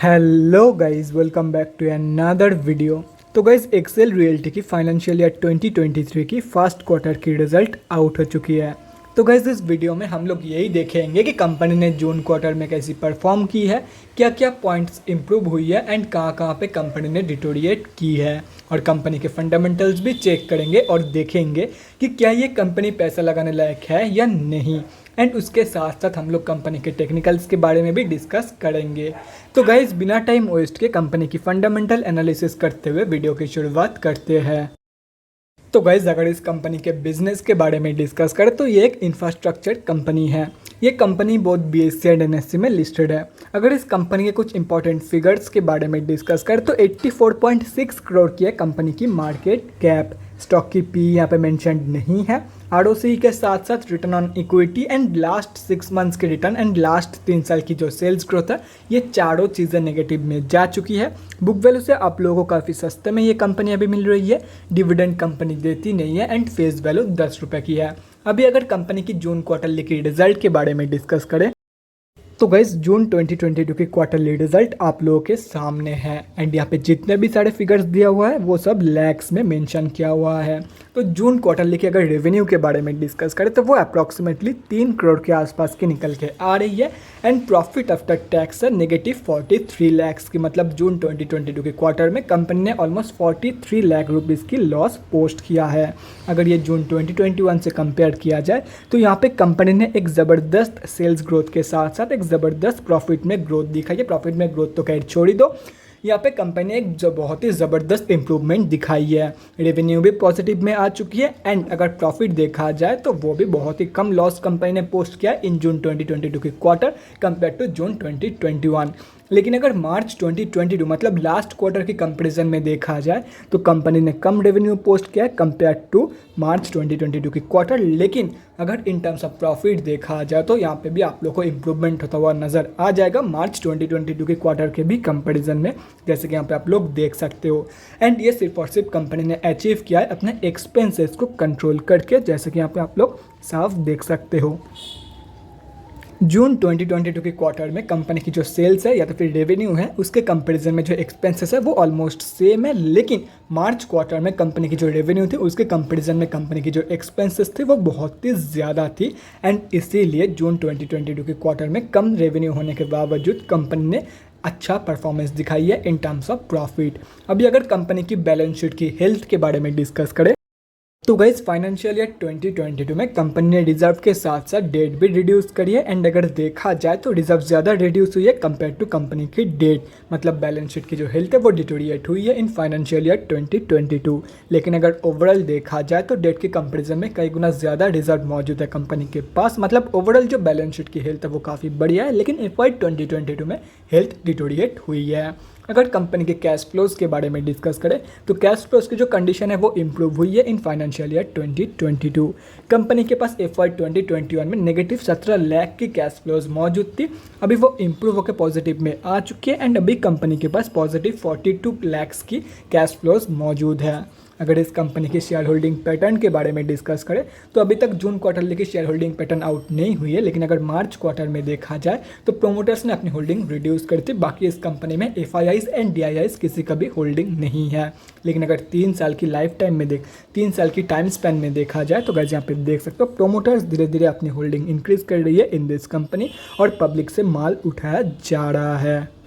Hello guys, welcome back to another video. तो guys, Excel Realty की financial year 2023 की first quarter की result out हो चुकी है। तो गाइस, इस वीडियो में हम लोग यही देखेंगे कि कंपनी ने जून क्वार्टर में कैसी परफॉर्म की है, क्या क्या पॉइंट्स इंप्रूव हुई है एंड कहाँ कहाँ पे कंपनी ने डिटोरिएट की है, और कंपनी के फंडामेंटल्स भी चेक करेंगे और देखेंगे कि क्या ये कंपनी पैसा लगाने लायक है या नहीं। एंड उसके साथ साथ हम लोग कंपनी के टेक्निकल्स के बारे में भी डिस्कस करेंगे। तो गाइज, बिना टाइम वेस्ट के कंपनी की फंडामेंटल एनालिसिस करते हुए वीडियो की शुरुआत करते हैं। तो गाइज, अगर इस कंपनी के बिजनेस के बारे में डिस्कस करें तो ये एक इंफ्रास्ट्रक्चर कंपनी है। ये कंपनी बहुत BSE एंड NSE में लिस्टेड है। अगर इस कंपनी के कुछ इंपॉर्टेंट फिगर्स के बारे में डिस्कस करें तो 84.6 करोड़ की है कंपनी की मार्केट कैप। स्टॉक की पी यहाँ पे मेंशन्ड नहीं है। ROCE के साथ साथ return on equity and last 6 months के रिटर्न एंड लास्ट 3 साल की जो सेल्स ग्रोथ है, ये चारों चीज़ें नेगेटिव में जा चुकी है। बुक वैल्यू से आप लोगों को काफ़ी सस्ते में ये कंपनी अभी मिल रही है। डिविडेंड कंपनी देती नहीं है एंड फेस वैल्यू 10 रुपये की है। अभी अगर कंपनी की जून क्वार्टरली की रिजल्ट के बारे में डिस्कस करें तो गाइस, जून 2022 की क्वार्टरली रिजल्ट आप लोगों के सामने है एंड यहाँ पे जितने भी सारे फिगर्स दिया हुआ है वो सब लैक्स में मेंशन किया हुआ है। तो जून क्वार्टरली की अगर रेवेन्यू के बारे में डिस्कस करें तो वो अप्रॉक्सीमेटली 3 करोड़ के आसपास की निकल के आ रही है एंड प्रॉफिट आफ्टर टैक्स है -43 लैक्स की। मतलब जून 2022 के क्वार्टर में कंपनी ने ऑलमोस्ट 43 लाख रुपीज़ की लॉस पोस्ट किया है। अगर ये जून 2021 से कंपेयर किया जाए तो यहाँ पे कंपनी ने एक ज़बरदस्त सेल्स ग्रोथ के साथ साथ एक ज़बरदस्त प्रॉफिट में ग्रोथ दिखाई है। प्रॉफिट में ग्रोथ तो खैर छोड़ ही दो, यहाँ पे कंपनी ने एक जो बहुत ही ज़बरदस्त इंप्रूवमेंट दिखाई है। रेवेन्यू भी पॉजिटिव में आ चुकी है एंड अगर प्रॉफिट देखा जाए तो वो भी बहुत ही कम लॉस कंपनी ने पोस्ट किया इन जून 2022 की क्वार्टर कंपेयर टू जून 2021। लेकिन अगर मार्च 2022 मतलब लास्ट क्वार्टर की कंपैरिजन में देखा जाए तो कंपनी ने कम रेवेन्यू पोस्ट किया है कंपेयर टू मार्च 2022 की क्वार्टर। लेकिन अगर इन टर्म्स ऑफ प्रॉफिट देखा जाए तो यहाँ पे भी आप लोग को इम्प्रूवमेंट होता हुआ नज़र आ जाएगा मार्च 2022 के क्वार्टर के भी कंपैरिजन में, जैसे कि यहाँ पे आप लोग देख सकते हो। एंड ये सिर्फ और सिर्फ कंपनी ने अचीव किया है अपने एक्सपेंसेस को कंट्रोल करके, जैसे कि यहाँ पे आप लोग साफ देख सकते हो। जून 2022 के क्वार्टर में कंपनी की जो सेल्स है या तो फिर रेवेन्यू है उसके कंपैरिजन में जो एक्सपेंसेस है वो ऑलमोस्ट सेम है। लेकिन मार्च क्वार्टर में कंपनी की जो रेवेन्यू थी उसके कंपैरिजन में कंपनी की जो एक्सपेंसेस थे वो बहुत ही ज़्यादा थी एंड इसीलिए जून 2022 के क्वार्टर में कम रेवेन्यू होने के बावजूद कंपनी ने अच्छा परफॉर्मेंस दिखाई है इन टर्म्स ऑफ प्रॉफिट। अभी अगर कंपनी की बैलेंस शीट की हेल्थ के बारे में डिस्कस करें तो गाइस, फाइनेंशियल ईयर 2022 में कंपनी ने रिजर्व के साथ साथ डेट भी रिड्यूस करी है एंड अगर देखा जाए तो रिजर्व ज़्यादा रिड्यूस हुई है कंपेयर टू कंपनी की डेट। मतलब बैलेंस शीट की जो हेल्थ है वो डिटोरिएट हुई है इन फाइनेंशियल ईयर 2022। लेकिन अगर ओवरऑल देखा जाए तो डेट के कंपेरिजन में कई गुना ज़्यादा रिजर्व मौजूद है कंपनी के पास। मतलब ओवरऑल जो बैलेंस शीट की हेल्थ है वो काफ़ी बढ़िया है, लेकिन FY 2022 में हेल्थ डिटोरिएट हुई है। अगर कंपनी के कैश फ्लोज के बारे में डिस्कस करें तो कैश फ्लोज की जो कंडीशन है वो इम्प्रूव हुई है इन फाइनेंशियल ईयर 2022। कंपनी के पास FY 2021 में -17 लाख की कैश फ्लोज मौजूद थी, अभी वो इम्प्रूव होकर पॉजिटिव में आ चुकी है एंड अभी कंपनी के पास +42 लाख की कैश फ्लोज मौजूद है। अगर इस कंपनी की शेयर होल्डिंग पैटर्न के बारे में डिस्कस करें तो अभी तक जून क्वार्टरली की शेयर होल्डिंग पैटर्न आउट नहीं हुई है, लेकिन अगर मार्च क्वार्टर में देखा जाए तो प्रोमोटर्स ने अपनी होल्डिंग रिड्यूस कर दी। बाकी इस कंपनी में FIIs एंड DIIs किसी का भी होल्डिंग नहीं है। लेकिन अगर 3 साल की लाइफ टाइम में 3 साल की टाइम स्पैन में देखा जाए तो गाइस, यहाँ पे देख सकते हो प्रोमोटर्स धीरे धीरे अपनी होल्डिंग इंक्रीज कर रही है इन दिस कंपनी और पब्लिक से माल उठाया जा रहा है।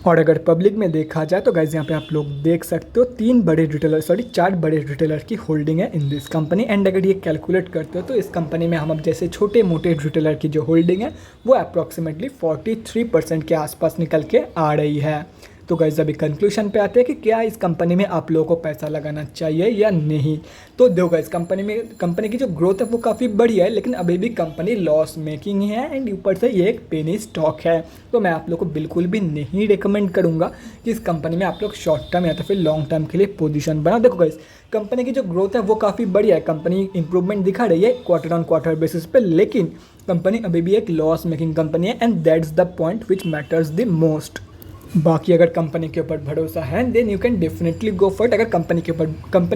और अगर पब्लिक में देखा जाए तो गाइस, यहाँ पे आप लोग देख सकते हो 4 बड़े रिटेलर की होल्डिंग है इन दिस कंपनी एंड अगर ये कैलकुलेट करते हो तो इस कंपनी में हम अब जैसे छोटे मोटे रिटेलर की जो होल्डिंग है वो अप्रॉक्सीमेटली 43% के आसपास निकल के आ रही है। तो गाइस, अभी कंक्लूजन पे आते हैं कि क्या इस कंपनी में आप लोगों को पैसा लगाना चाहिए या नहीं। तो देखो गाइस, कंपनी की जो ग्रोथ है वो काफ़ी बढ़िया है, लेकिन अभी भी कंपनी लॉस मेकिंग ही है एंड ऊपर से ये एक पेनी स्टॉक है। तो मैं आप लोग को बिल्कुल भी नहीं रिकमेंड करूँगा कि इस कंपनी में आप लोग शॉर्ट टर्म या तो फिर लॉन्ग टर्म के लिए पोजीशन बनाओ। देखो गाइस, कंपनी की जो ग्रोथ है वो काफ़ी बढ़िया है, कंपनी इंप्रूवमेंट दिखा रही है क्वार्टर ऑन क्वार्टर बेसिस पे, लेकिन कंपनी अभी भी एक लॉस मेकिंग कंपनी है and that's the point which matters the most. बाकी अगर कंपनी के ऊपर भरोसा है then you can definitely go for it. अगर कंपनी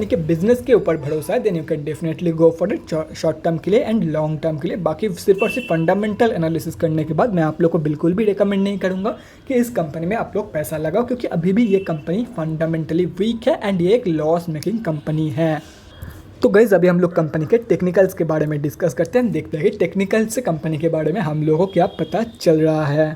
के बिजनेस के ऊपर भरोसा है then you can definitely go for it short term के लिए एंड लॉन्ग टर्म के लिए। बाकी सिर्फ और सिर्फ फंडामेंटल एनालिसिस करने के बाद मैं आप लोग को बिल्कुल भी रिकमेंड नहीं करूँगा कि इस कंपनी में आप लोग पैसा लगाओ, क्योंकि अभी भी ये कंपनी फंडामेंटली वीक है एंड ये एक लॉस मेकिंग कंपनी है। तो गाइज अभी हम लोग कंपनी के टेक्निकल्स के बारे में डिस्कस करते हैं, देखते हैं कि टेक्निकल से कंपनी के बारे में हम लोगों को क्या पता चल रहा है।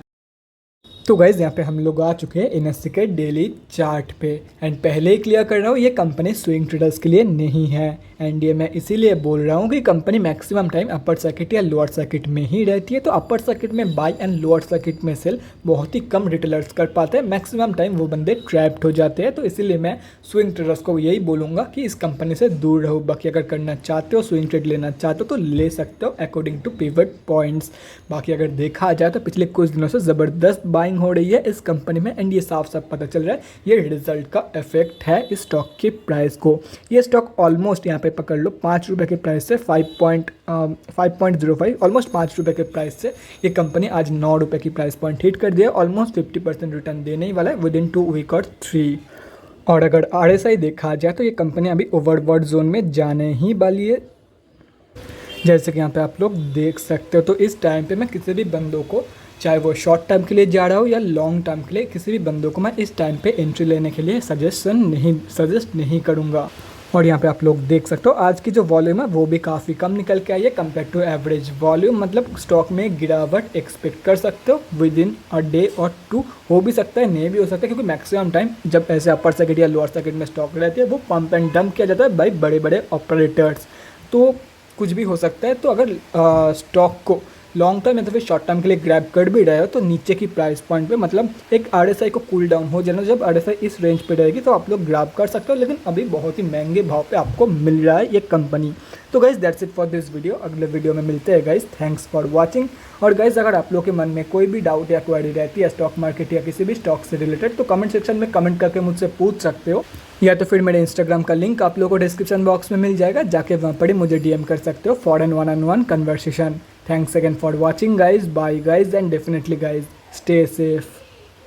तो गाइज यहाँ पे हम लोग आ चुके हैं एनएससी के डेली चार्ट पे एंड पहले ही क्लियर कर रहा हूँ ये कंपनी स्विंग ट्रेडर्स के लिए नहीं है एंड ये मैं इसीलिए बोल रहा हूँ कि company maximum time upper circuit या लोअर सर्किट में ही रहती है। तो अपर सर्किट में बाय एंड लोअर सर्किट में सेल बहुत ही कम रिटेलर्स कर पाते हैं, मैक्सिमम टाइम वो बंदे ट्रैप्ड हो जाते हैं। तो इसीलिए मैं स्विंग ट्रेडर्स को यही बोलूँगा कि इस कंपनी से दूर रहो। बाकी अगर करना चाहते हो, स्विंग ट्रेड लेना चाहते हो तो ले सकते हो अकॉर्डिंग टू पिवट पॉइंट्स। बाकी अगर देखा जाए तो पिछले कुछ दिनों से ज़बरदस्त बाइंग हो रही है इस कंपनी में एंड ये साफ साफ पता चल रहा है ये रिजल्ट का इफेक्ट है इस स्टॉक के प्राइस को। ये स्टॉक ऑलमोस्ट यहाँ पे पकड़ लो 5 रुपये के प्राइस से 5.05 ऑलमोस्ट 5 रुपये के प्राइस से ये कंपनी आज 9 रुपये की प्राइस पॉइंट हिट कर दिया। ऑलमोस्ट 50% रिटर्न देने ही वाला है विद इन 2 वीक और 3। और अगर RSI देखा जाए तो ये कंपनी अभी ओवरबॉट जोन में जाने ही वाली है, जैसे कि यहाँ पे आप लोग देख सकते हो। तो इस टाइम पे मैं किसी भी बंदों को, चाहे वो शॉर्ट टर्म के लिए जा रहा हो या लॉन्ग टर्म के लिए, किसी भी बंदों को मैं इस टाइम पे एंट्री लेने के लिए सजेस्ट नहीं करूँगा। और यहाँ पे आप लोग देख सकते हो आज की जो वॉल्यूम है वो भी काफ़ी कम निकल के आई है कंपेयर टू एवरेज वॉल्यूम। मतलब स्टॉक में गिरावट एक्सपेक्ट कर सकते हो विद इन अ डे और 2, हो भी सकता है नहीं भी हो सकता है, क्योंकि मैक्सिमम टाइम जब ऐसे अपर सर्किट या लोअर सर्किट में स्टॉक रहती है वो पंप एंड डंप किया जाता है बाई बड़े बड़े ऑपरेटर्स, तो कुछ भी हो सकता है। तो अगर स्टॉक को लॉन्ग टर्म या तो फिर शॉर्ट टर्म के लिए ग्रैब कर भी रहे हो तो नीचे की प्राइस पॉइंट पे, मतलब एक RSI को कूल डाउन हो जाना, जब RSI इस रेंज पे रहेगी तो आप लोग ग्रैब कर सकते हो, लेकिन अभी बहुत ही महंगे भाव पे आपको मिल रहा है ये कंपनी। तो guys that's it for this video, अगले वीडियो में मिलते हैं गाइज। Thanks for watching. और गाइज अगर आप लोग के मन में कोई भी डाउट या क्वेरी रहती है स्टॉक मार्केट या किसी भी स्टॉक से रिलेटेड तो कमेंट सेक्शन में कमेंट करके मुझसे पूछ सकते हो, या तो फिर मेरे इंस्टाग्राम का लिंक आप लोगों को डिस्क्रिप्शन बॉक्स में मिल जाएगा, जाके वहाँ पर ही मुझे DM कर सकते हो for an 1-on-1 conversation. Thanks again for watching guys, bye guys, and definitely guys stay safe.